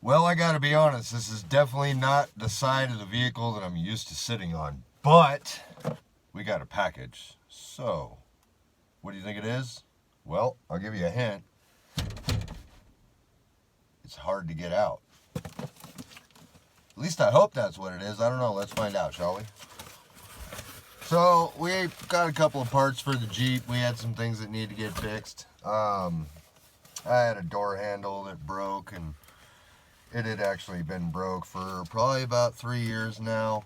Well, I gotta be honest, this is definitely not the side of the vehicle that I'm used to sitting on, but we got a package. So, what do you think it is? Well, I'll give you a hint. It's hard to get out. At least I hope that's what it is. I don't know. Let's find out, shall we? So, we got a couple of parts for the Jeep. We had some things that need to get fixed. I had a door handle that broke, and it had actually been broke for probably about 3 years now.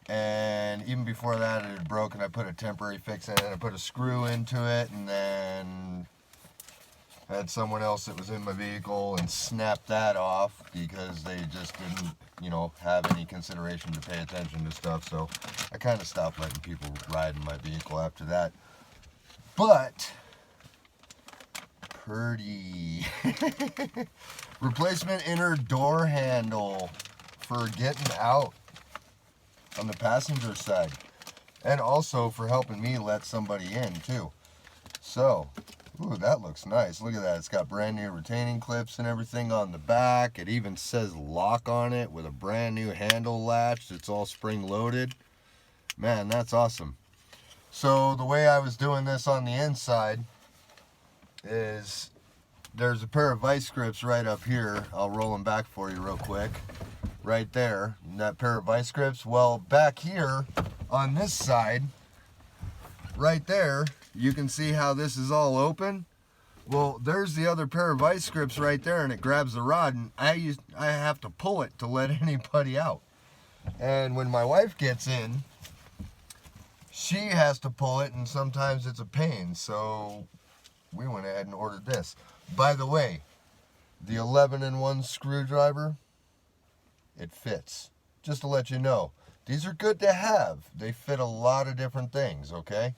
And even before that, it had broken. I put a temporary fix in it, and I put a screw into it, and then I had someone else that was in my vehicle and snapped that off because they just didn't, have any consideration to pay attention to stuff. So I kind of stopped letting people ride in my vehicle after that. But pretty replacement inner door handle for getting out on the passenger side, and also for helping me let somebody in too. So, ooh, that looks nice. Look at that. It's got brand new retaining clips and everything on the back. It even says lock on it with a brand new handle latch. It's all spring loaded. Man, that's awesome. So the way I was doing this on the inside is there's a pair of vice grips right up here. I'll roll them back for you real quick. Right there, that pair of vice grips. Well, back here on this side, right there, you can see how this is all open. Well, there's the other pair of vice grips right there, and it grabs the rod, and I have to pull it to let anybody out. And when my wife gets in, she has to pull it, and sometimes it's a pain. So we went ahead and ordered this. By the way, the 11-in-1 screwdriver, it fits. Just to let you know, these are good to have. They fit a lot of different things, okay?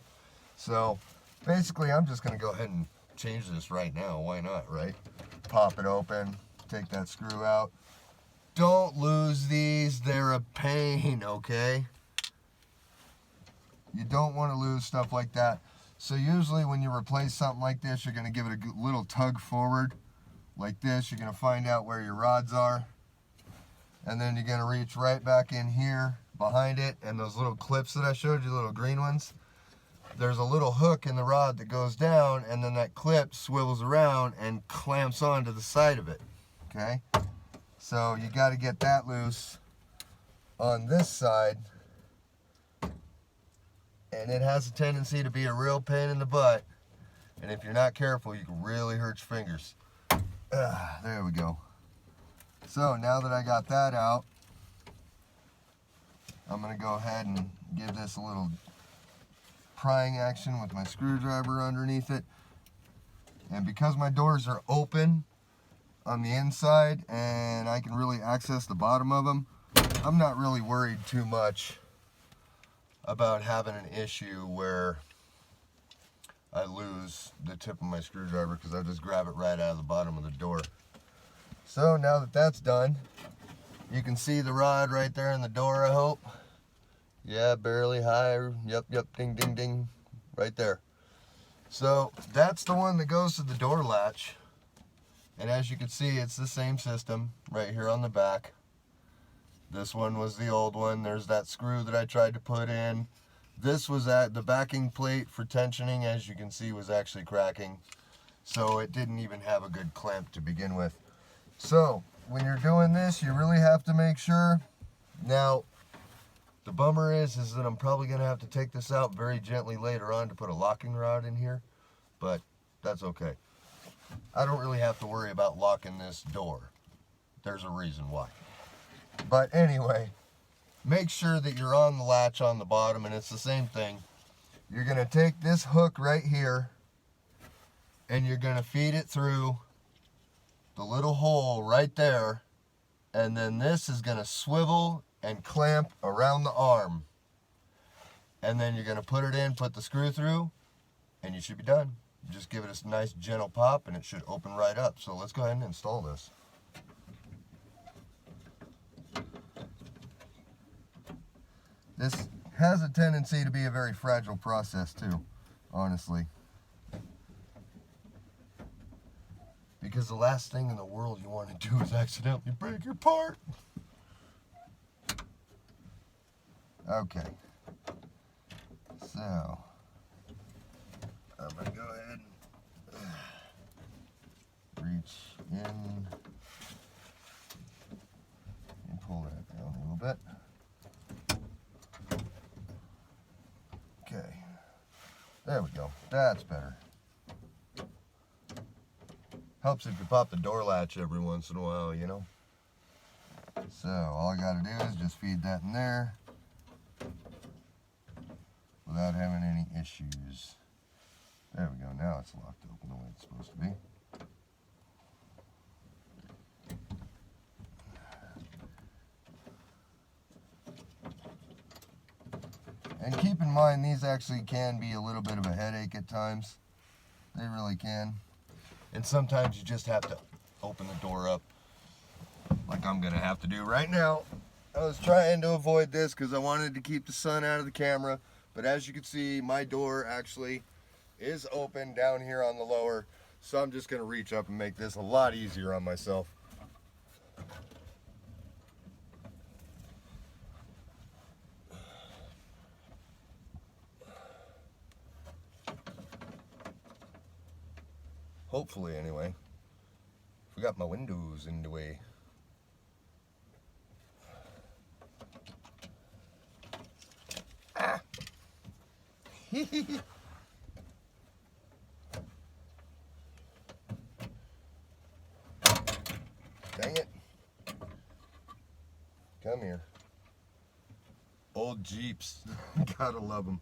So basically, I'm just going to go ahead and change this right now. Why not, right? Pop it open, take that screw out. Don't lose these. They're a pain, okay? You don't want to lose stuff like that. So usually when you replace something like this, you're going to give it a little tug forward like this. You're going to find out where your rods are. And then you're going to reach right back in here behind it. And those little clips that I showed you, little green ones, there's a little hook in the rod that goes down, and then that clip swivels around and clamps onto the side of it. Okay? So you got to get that loose on this side. And it has a tendency to be a real pain in the butt. And if you're not careful, you can really hurt your fingers. There we go. So now that I got that out, I'm going to go ahead and give this a little prying action with my screwdriver underneath it. And because my doors are open on the inside and I can really access the bottom of them, I'm not really worried too much about having an issue where I lose the tip of my screwdriver, because I just grab it right out of the bottom of the door. So now that that's done, you can see the rod right there in the door, I hope. Yeah, barely high. Yep, ding, ding, ding, right there. So that's the one that goes to the door latch. And as you can see, it's the same system right here on the back. This one was the old one. There's that screw that I tried to put in. This was at the backing plate for tensioning, as you can see, was actually cracking. So it didn't even have a good clamp to begin with. So when you're doing this, you really have to make sure. Now, the bummer is that I'm probably going to have to take this out very gently later on to put a locking rod in here. But that's okay. I don't really have to worry about locking this door. There's a reason why. But anyway, make sure that you're on the latch on the bottom, and it's the same thing. You're going to take this hook right here, and you're going to feed it through the little hole right there, and then this is going to swivel and clamp around the arm. And then you're going to put it in, put the screw through, and you should be done. Just give it a nice gentle pop, and it should open right up. So let's go ahead and install this. This has a tendency to be a very fragile process too, honestly. because the last thing in the world you want to do is accidentally break your part. Okay. So, I'm going to go ahead and reach in and pull that down a little bit. Okay. There we go. That's better. Helps if you pop the door latch every once in a while, you know. So, all I got to do is just feed that in there without having any issues. There we go. Now it's locked open the way it's supposed to be. And keep in mind, these actually can be a little bit of a headache at times. They really can. And sometimes you just have to open the door up, like I'm gonna have to do right now. I was trying to avoid this because I wanted to keep the sun out of the camera, but as you can see, my door actually is open down here on the lower, so I'm just gonna reach up and make this a lot easier on myself. Hopefully, anyway. Forgot my windows in the way. Ah! Dang it. Come here. Old Jeeps. Gotta love them.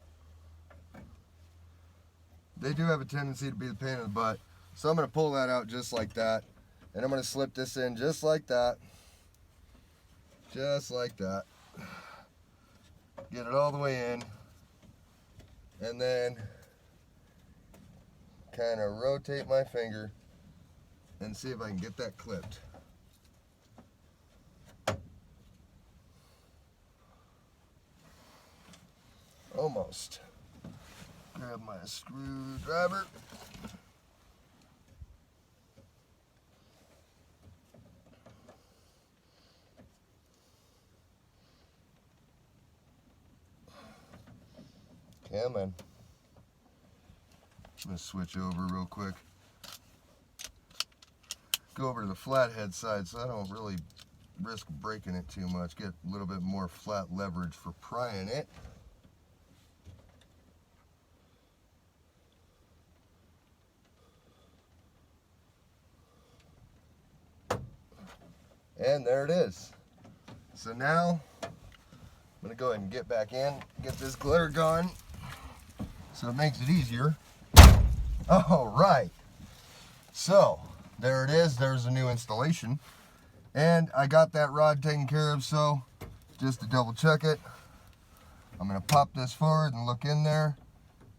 They do have a tendency to be the pain in the butt. So I'm going to pull that out just like that. And I'm going to slip this in just like that. Just like that. Get it all the way in. And then kind of rotate my finger and see if I can get that clipped. Almost. Grab my screwdriver. Come on. I'm going to switch over real quick. Go over to the flathead side so I don't really risk breaking it too much. Get a little bit more flat leverage for prying it. And there it is. So now I'm going to go ahead and get back in, get this glitter gone so it makes it easier. All right. So there it is. There's a new installation. And I got that rod taken care of, so just to double check it, I'm going to pop this forward and look in there.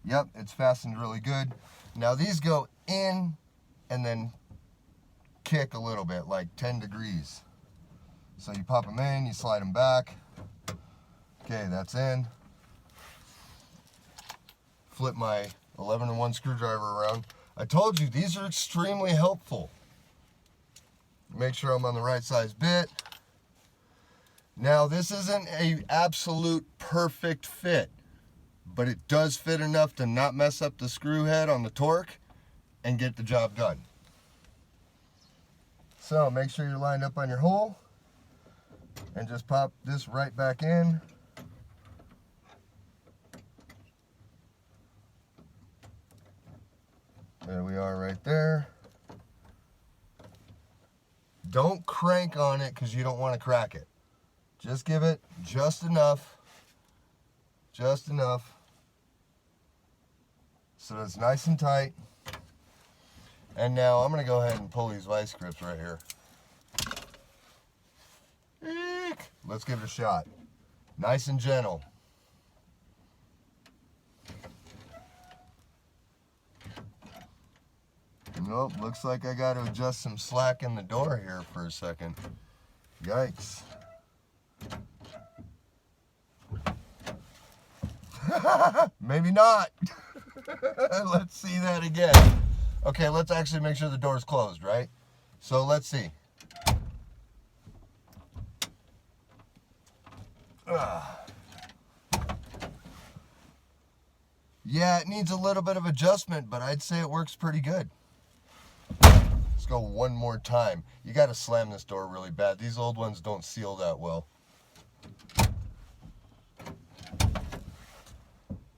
Yep, it's fastened really good. Now these go in and then kick a little bit, like 10 degrees. So you pop them in, you slide them back. Okay, that's in. Flip my 11-in-1 screwdriver around. I told you, these are extremely helpful. Make sure I'm on the right size bit. Now, this isn't an absolute perfect fit, but it does fit enough to not mess up the screw head on the torque and get the job done. So make sure you're lined up on your hole and just pop this right back in. There we are right there. Don't crank on it because you don't want to crack it. Just give it just enough so it's nice and tight. And now I'm going to go ahead and pull these vice grips right here. Eek. Let's give it a shot. Nice and gentle. Nope, looks like I got to adjust some slack in the door here for a second. Yikes. Maybe not. Let's see that again. Okay, let's actually make sure the door's closed, right? So let's see. Yeah, it needs a little bit of adjustment, but I'd say it works pretty good. Let's go one more time. You got to slam this door really bad. These old ones don't seal that well.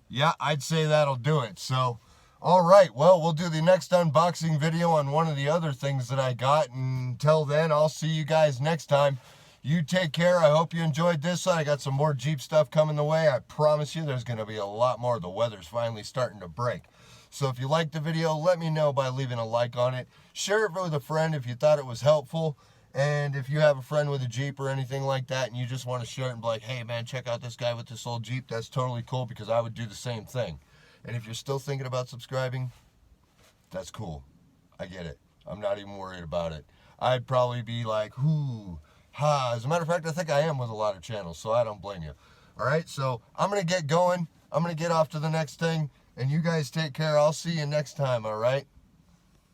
Yeah, I'd say that'll do it. So, all right, well, we'll do the next unboxing video on one of the other things that I got. And until then, I'll see you guys next time. You take care. I hope you enjoyed this one. I got some more Jeep stuff coming the way. I promise you there's going to be a lot more. The weather's finally starting to break. So if you liked the video, let me know by leaving a like on it. Share it with a friend if you thought it was helpful. And if you have a friend with a Jeep or anything like that and you just want to share it and be like, hey man, check out this guy with this old Jeep, that's totally cool, because I would do the same thing. And if you're still thinking about subscribing, that's cool. I get it. I'm not even worried about it. I'd probably be like, whoo, ha. As a matter of fact, I think I am with a lot of channels, so I don't blame you. All right, so I'm going to get going. I'm going to get off to the next thing, and you guys take care. I'll see you next time, all right?